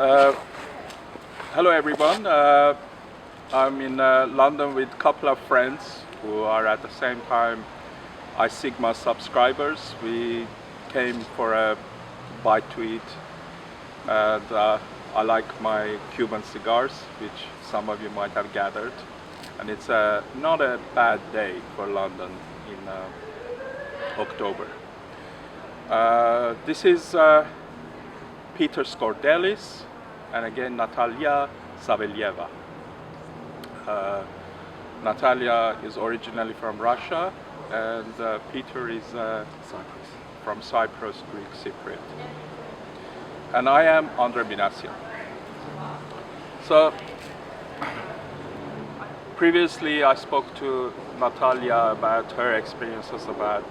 Uh, Hello everyone. I'm in London with a couple of friends who are at the same time iSigma subscribers. We came for a bite to eat, and I like my Cuban cigars, which some of you might have gathered. And it's not a bad day for London in October. This is Peter Scordellis, and again Natalia Savelyeva. Natalia is originally from Russia, and Peter is from Cyprus, Greek Cypriot. And I am under Minassian. So previously I spoke to Natalia about her experiences about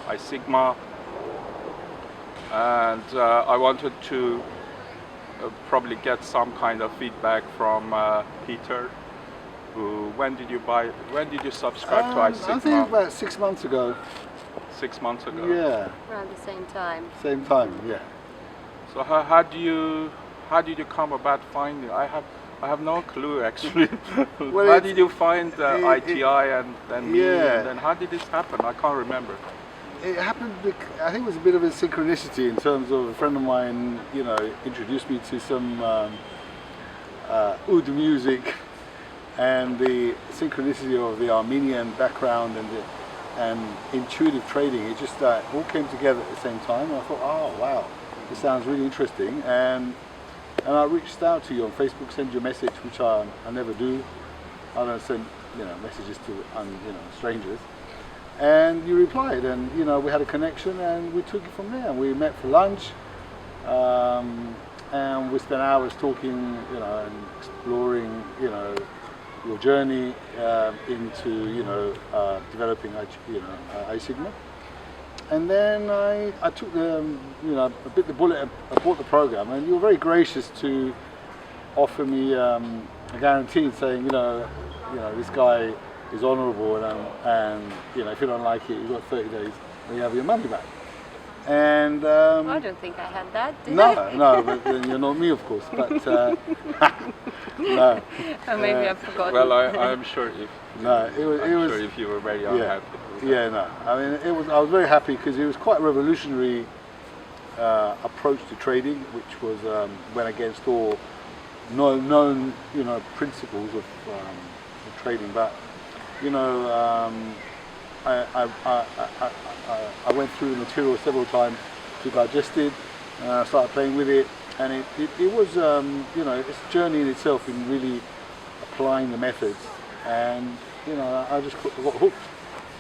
iSigma, and I wanted to probably get some kind of feedback from Peter. When did you subscribe to iSigma? I think about 6 months ago. 6 months ago? Yeah. Around the same time. Same time, yeah. So how did you come about finding? I have no clue actually. Well, how did you find ITI and then me? Yeah. And then how did this happen? I can't remember. It happened, I think it was a bit of a synchronicity in terms of a friend of mine, introduced me to some oud music, and the synchronicity of the Armenian background and intuitive trading. It just all came together at the same time. And I thought, oh wow, this sounds really interesting. And I reached out to you on Facebook, sent you a message, which I never do. I don't send messages to strangers. And you replied, and we had a connection, and we took it from there. We met for lunch, and we spent hours talking, and exploring, your journey into, developing, iSigma. And then I took I bit the bullet. I bought the program, and you were very gracious to offer me a guarantee, saying, this guy is honourable, and if you don't like it, you've got 30 days, and you have your money back. And I don't think I had that. Did I? No, but then you're not me, of course. But no. Or maybe I've forgotten. Well, I'm sure if sure if you were very unhappy. Yeah, no. I mean, I was very happy because it was quite a revolutionary approach to trading, which was went against all known principles of trading. But I went through the material several times to digest it, started playing with it, and it was it's a journey in itself in really applying the methods, and I just got hooked.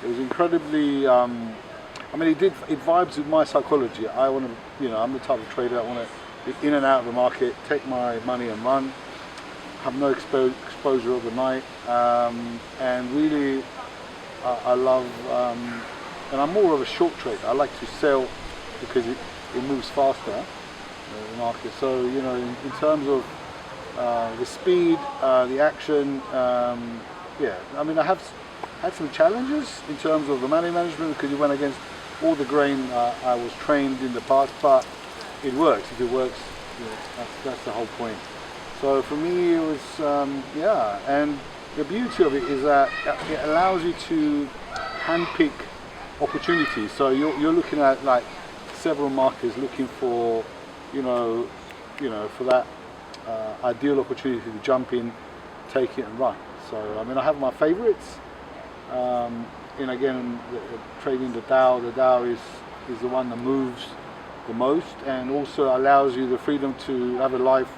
It was incredibly it vibes with my psychology. I want to I'm the type of trader I want to be in and out of the market, take my money and run, have no exposure overnight, and really I love, and I'm more of a short trader. I like to sell because it moves faster, the market. So in terms of the speed, the action, I have had some challenges in terms of the money management because you went against all the grain I was trained in the past, but it works. If it works, that's the whole point. So for me, it was and the beauty of it is that it allows you to handpick opportunities. So you're looking at like several markets, looking for for that ideal opportunity to jump in, take it and run. So I have my favourites. Again, trading the Dow. The Dow is the one that moves the most, and also allows you the freedom to have a life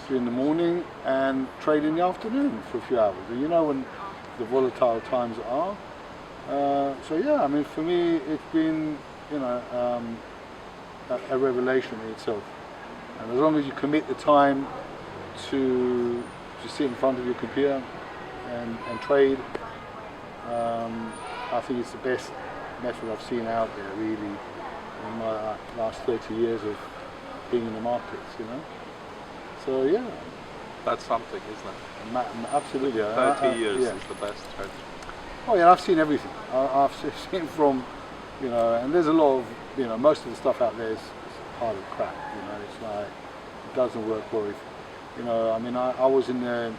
in the morning and trade in the afternoon for a few hours. And when the volatile times are. For me, it's been a revelation in itself. And as long as you commit the time to sit in front of your computer and trade, I think it's the best method I've seen out there really in my last 30 years of being in the markets. So yeah. That's something, isn't it? Absolutely. 30 years is the best trade. Oh yeah, I've seen everything. I've seen from, and there's a lot of, most of the stuff out there is pile of crap. It's like, it doesn't work well You know, I mean, I was in the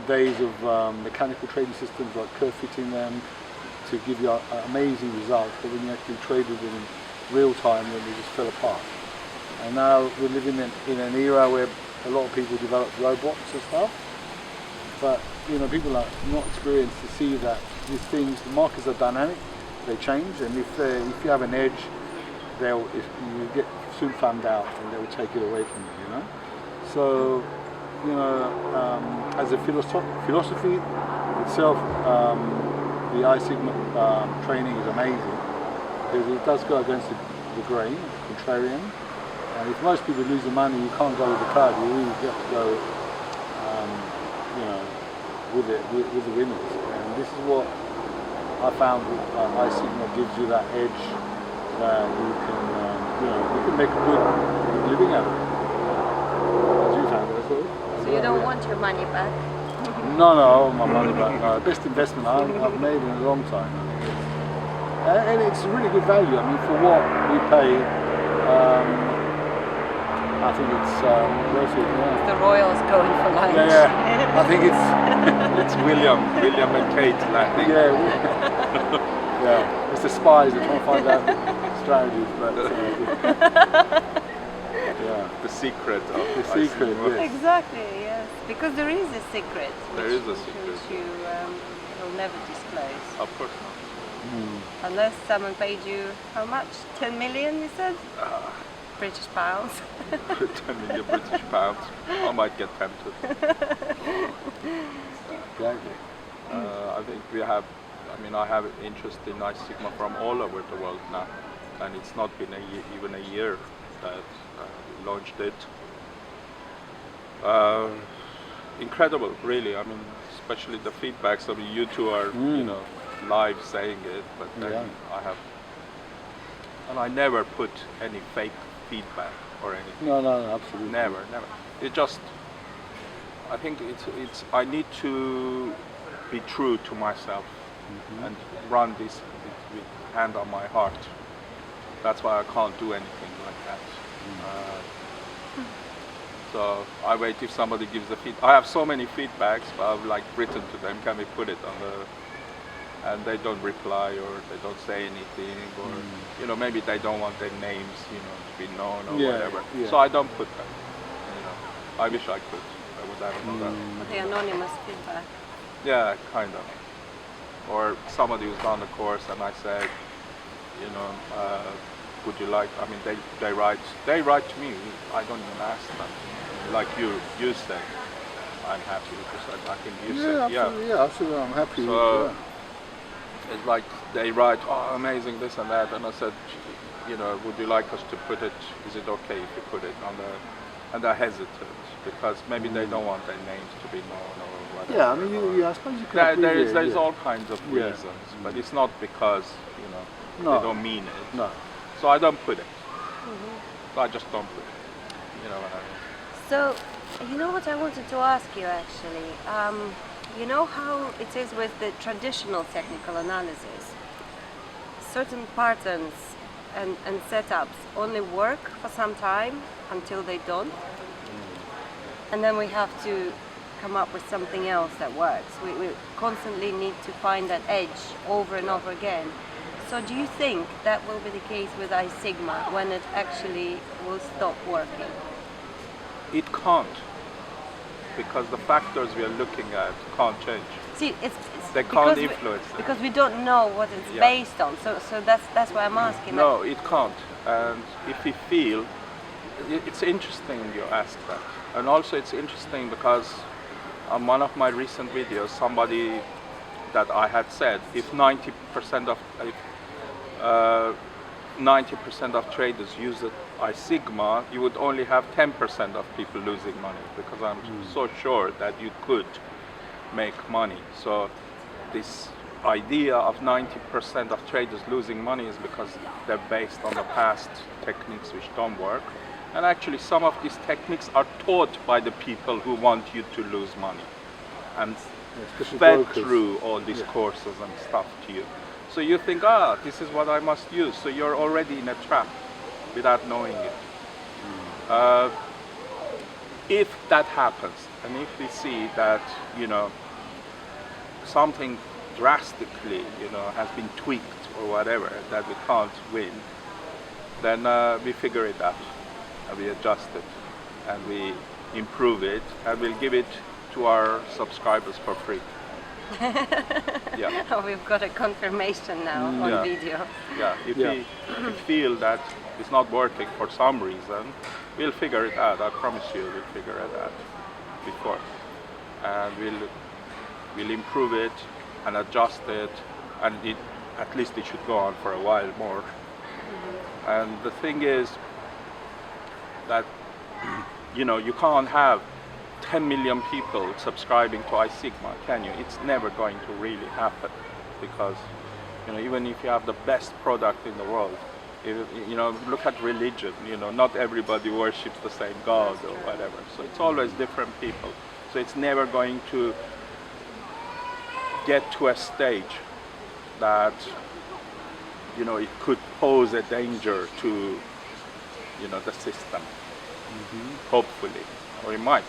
days of mechanical trading systems, like curve fitting them to give you amazing results, but when you actually traded them in real time, then they just fell apart. And now we're living in an era where a lot of people develop robots and stuff, but you know, people are not experienced to see that these things, the markets are dynamic, they change, and if you have an edge, if you get soon found out, and they will take it away from you. You know, so you know, as a philosophy itself, the I Sigma training is amazing because it does go against the grain, contrarian. And if most people lose the money, you can't go with the crowd. You really have to go, you know, with the winners. And this is what I found with I Sigma gives you that edge that you can, you know, you can make a good living out of it. As you found it, So you don't want your money back? No, I want my money back. No, best investment I've made in a long time. And it's really good value. I mean, for what we pay, I think it's worth it. Yeah. The Royals going for lunch. Yeah. I think It's William and Kate landing. Yeah. It's the spies that trying to find out strategies, but yeah. The secret of The secret, yes. Exactly, yes. Because there is a secret. There is a secret. Which you will never disclose. Of course not. Unless someone paid you, how much? 10 million, you said? British pounds. 10 million British pounds. I might get tempted. Exactly. I think I have interest in I Sigma from all over the world now, and it's not been even a year that we launched it. Incredible, really. I mean, especially the feedbacks. I mean, you two are, you know, live saying it, but then I never put any fake feedback or anything. No, absolutely. Never. It just, I think I need to be true to myself and run this with hand on my heart. That's why I can't do anything like that. So I wait if somebody gives the feedback. I have so many feedbacks, but I've like written to them, can we put it on the, and they don't reply or they don't say anything, or you know, maybe they don't want their names, you know, to be known or whatever. Yeah. So I don't put them. You know, I wish I could. I would have done that. The anonymous feedback. Yeah, kind of. Or somebody who's done the course and I said, you know, would you like? I mean, they write to me. I don't even ask them. Like you said, I'm happy because I think you said, absolutely, I'm happy. So it's like they write, oh, amazing, this and that, and I said, you know, would you like us to put it? Is it okay if you put it on the? And I hesitate because maybe they don't want their names to be known or whatever. Yeah, I mean, I suppose you can. There's all kinds of reasons, but it's not because they don't mean it. No. So I don't put it. So I just don't put it. You know what I mean? So, you know what I wanted to ask you actually? You know how it is with the traditional technical analysis? Certain patterns and setups only work for some time until they don't. And then we have to come up with something else that works. We constantly need to find that edge over and over again. So do you think that will be the case with I Sigma when it actually will stop working? It can't, because the factors we are looking at can't change. See, it's They can't influence it. because we don't know what it's based on. So that's why I'm asking. No, it can't. And if we feel, it's interesting you ask that. And also it's interesting because on one of my recent videos, somebody that I had said, if 90% of traders use it I Sigma, you would only have 10% of people losing money, because I'm so sure that you could make money. So this idea of 90% of traders losing money is because they're based on the past techniques which don't work. And actually some of these techniques are taught by the people who want you to lose money and fed through all these courses and stuff to you. So you think, this is what I must use. So you're already in a trap without knowing it. if that happens, and if we see that, something drastically, has been tweaked or whatever, that we can't win, then we figure it out, and we adjust it, and we improve it, and we'll give it to our subscribers for free. Yeah. Oh, we've got a confirmation now on Yeah. video. Yeah, if we feel that it's not working for some reason, we'll figure it out. I promise you, we'll figure it out before, and we'll improve it and adjust it, and at least it should go on for a while more. And the thing is that you can't have 10 million people subscribing to iSigma, can you? It's never going to really happen, because even if you have the best product in the world, look at religion, not everybody worships the same God or whatever, so it's always different people, so it's never going to get to a stage that it could pose a danger to the system. Hopefully, or it might.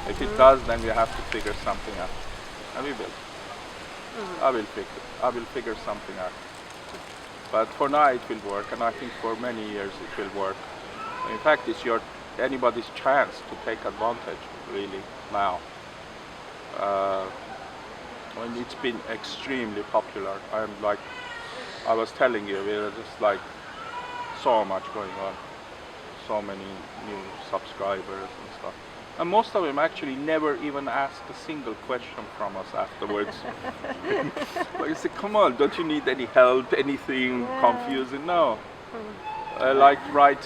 If it does, then we have to figure something out, and we will. I will figure something out. But for now it will work, and I think for many years it will work. In fact, it's anybody's chance to take advantage, really, now. When it's been extremely popular. I was telling you, there's just so much going on, so many new subscribers and stuff. And most of them actually never even ask a single question from us afterwards. But you say, come on, don't you need any help, anything confusing? No. Right,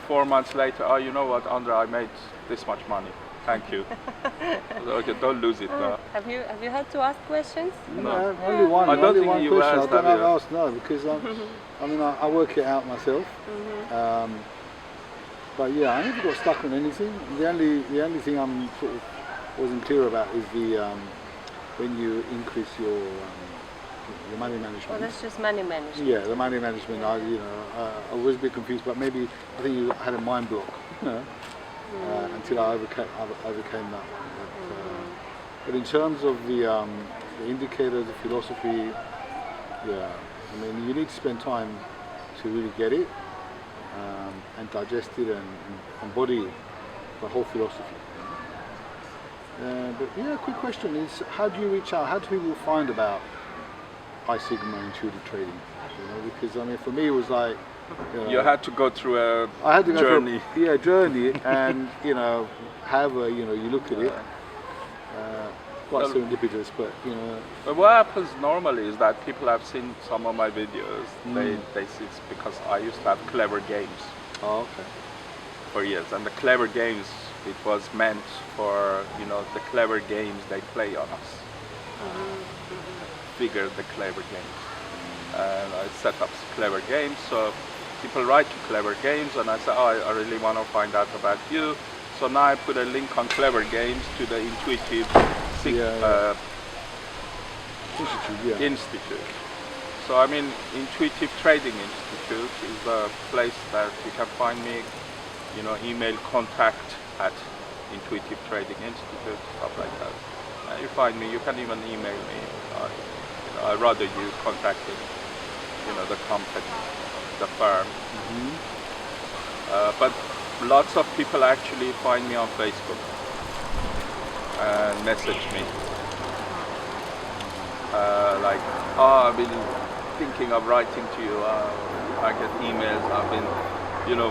4 months later, oh, you know what, Andre, I made this much money. Thank you. Okay, don't lose it now. Have you had to ask questions? No, only one. I don't only think one you question. asked, I don't have have you? asked, no, because I work it out myself. But yeah, I never got stuck on anything. The only thing I'm sort of wasn't clear about is when you increase your money management. Well, that's just money management. Yeah, the money management. I was a bit confused, but maybe I think you had a mind block, until I overcame that. But in terms of the indicators, the philosophy, yeah, I mean, you need to spend time to really get it. And digest it and embody the whole philosophy. But yeah, quick question is, how do you reach out? How do people find about iSigma intuitive trading? Because I mean, for me it was like You had to go through a I had to go journey. through a journey, and however you look at it, quite serendipitous, but But what happens normally is that people have seen some of my videos. They see it's because I used to have clever games. Oh, okay. For years, and the clever games, it was meant for the clever games they play on us. Figure the clever games, and I set up clever games. So people write to clever games, and I say, oh, I really want to find out about you. So now I put a link on clever games to the intuitive Institute. So I mean, Intuitive Trading Institute is the place that you can find me. Email contact@ Intuitive Trading Institute, stuff like that. You find me. You can even email me. I'd rather you contacting, the company, the firm. But lots of people actually find me on Facebook and message me. I've been thinking of writing to you. I get emails. I've been,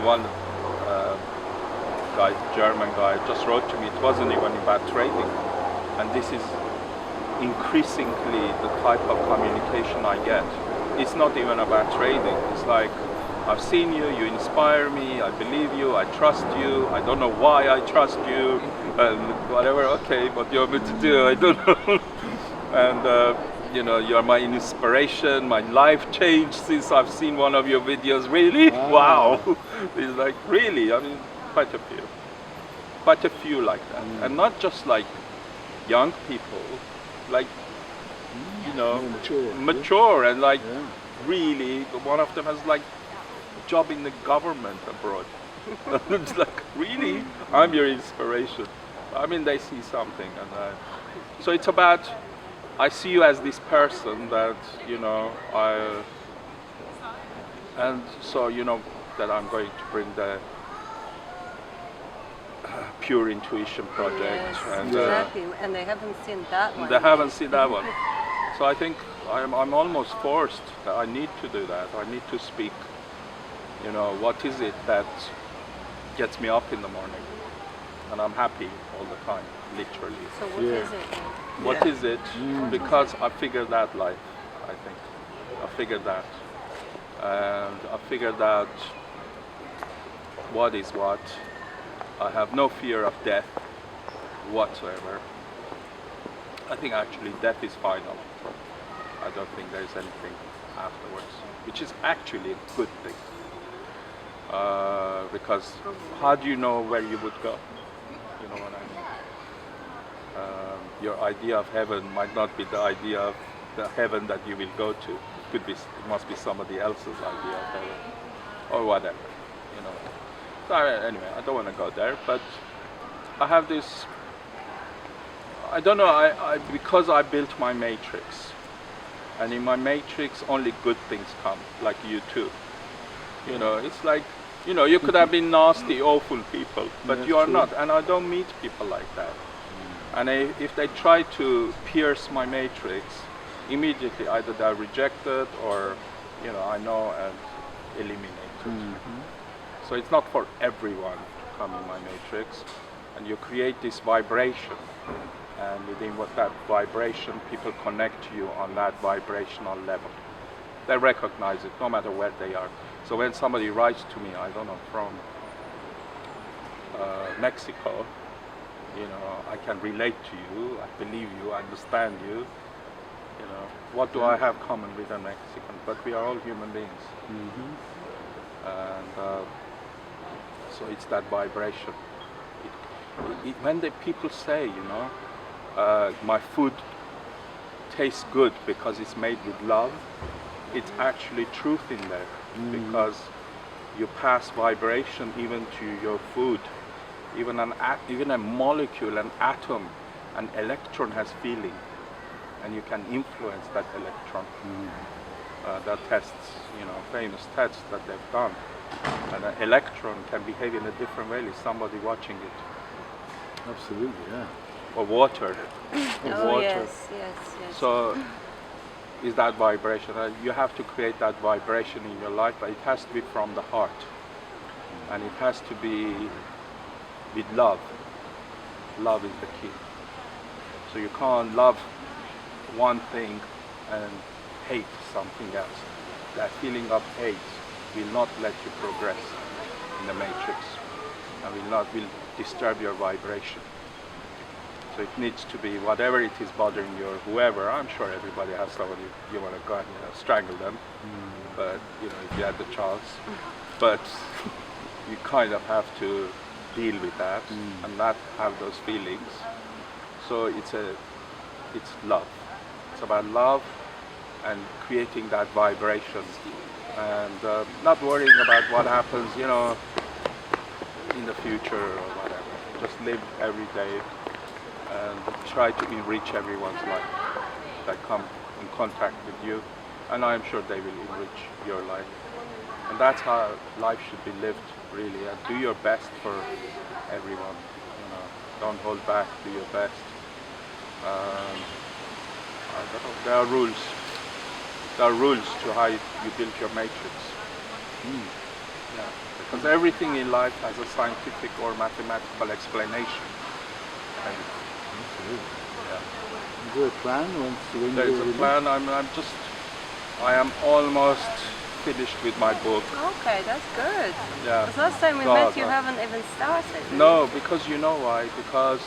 one guy, German guy, just wrote to me. It wasn't even about trading, and this is increasingly the type of communication I get. It's not even about trading. It's like, I've seen you, you inspire me, I believe you, I trust you, I don't know why I trust you, and whatever, okay, what do you want me to do, I don't know. And you're my inspiration, my life changed since I've seen one of your videos, really? Wow. It's like, really, I mean, quite a few like that. And not just like young people, like, mature and like, really, one of them has like job in the government abroad. It's like, really? I'm your inspiration. I mean, they see something, and so it's about, I see you as this person that, and so that I'm going to bring the Pure Intuition project, Yes, and exactly. And they haven't seen that one. they haven't seen that one. So I think I'm almost forced that I need to do that. I need to speak. What is it that gets me up in the morning? And I'm happy all the time, literally. So what is it? What is it? Because I figured out life, I think. I figured that. And I figured out what is what. I have no fear of death whatsoever. I think actually death is final. I don't think there's anything afterwards, which is actually a good thing. Because how do you know where you would go? You know what I mean? Your idea of heaven might not be the idea of the heaven that you will go to. It must be somebody else's idea of heaven, or whatever. So anyway, I don't want to go there, but I have this. I don't know. Because I built my matrix, and in my matrix only good things come, like you too. It's like, you could have been nasty, awful people, but That's you are true. not, and I don't meet people like that. And if they try to pierce my matrix, immediately either they're rejected or, I know and eliminated. So it's not for everyone to come in my matrix, and you create this vibration, and within that vibration, people connect to you on that vibrational level. They recognize it no matter where they are. So when somebody writes to me, I don't know, from Mexico, I can relate to you, I believe you, I understand you. What do I have common with a Mexican? But we are all human beings. And so it's that vibration. When the people say, my food tastes good because it's made with love, it's actually truth in there, because you pass vibration even to your food. Even a molecule, an atom, an electron has feeling, and you can influence that electron. That tests, famous tests that they've done. And an electron can behave in a different way with somebody watching it. Absolutely, yeah. Or water. Oh, yes. So is that vibration. You have to create that vibration in your life, but it has to be from the heart. And it has to be with love. Love is the key. So you can't love one thing and hate something else. That feeling of hate will not let you progress in the matrix, and will disturb your vibration. So it needs to be whatever it is bothering you or whoever. I'm sure everybody has somebody you want to go and strangle them, but if you had the chance. But you kind of have to deal with that and not have those feelings. So it's love. It's about love and creating that vibration, and not worrying about what happens, in the future or whatever. Just live every day and try to enrich everyone's life that come in contact with you, and I'm sure they will enrich your life. And that's how life should be lived, really. And do your best for everyone. Don't hold back. Do your best. I don't know. There are rules. There are rules to how you build your matrix. Yeah. Because everything in life has a scientific or mathematical explanation. And, yeah. Is there a plan once when There is a plan. I am almost finished with my book. Okay, that's good. Yeah. Because last time we met, you haven't even started. No, because you know why? Because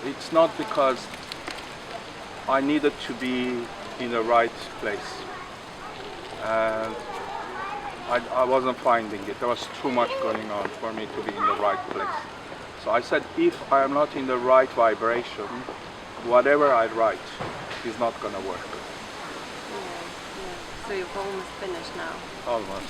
it's not because I needed to be in the right place. And I wasn't finding it. There was too much going on for me to be in the right place. So I said, if I am not in the right vibration, whatever I write is not going to work. So you've almost finished now. Almost.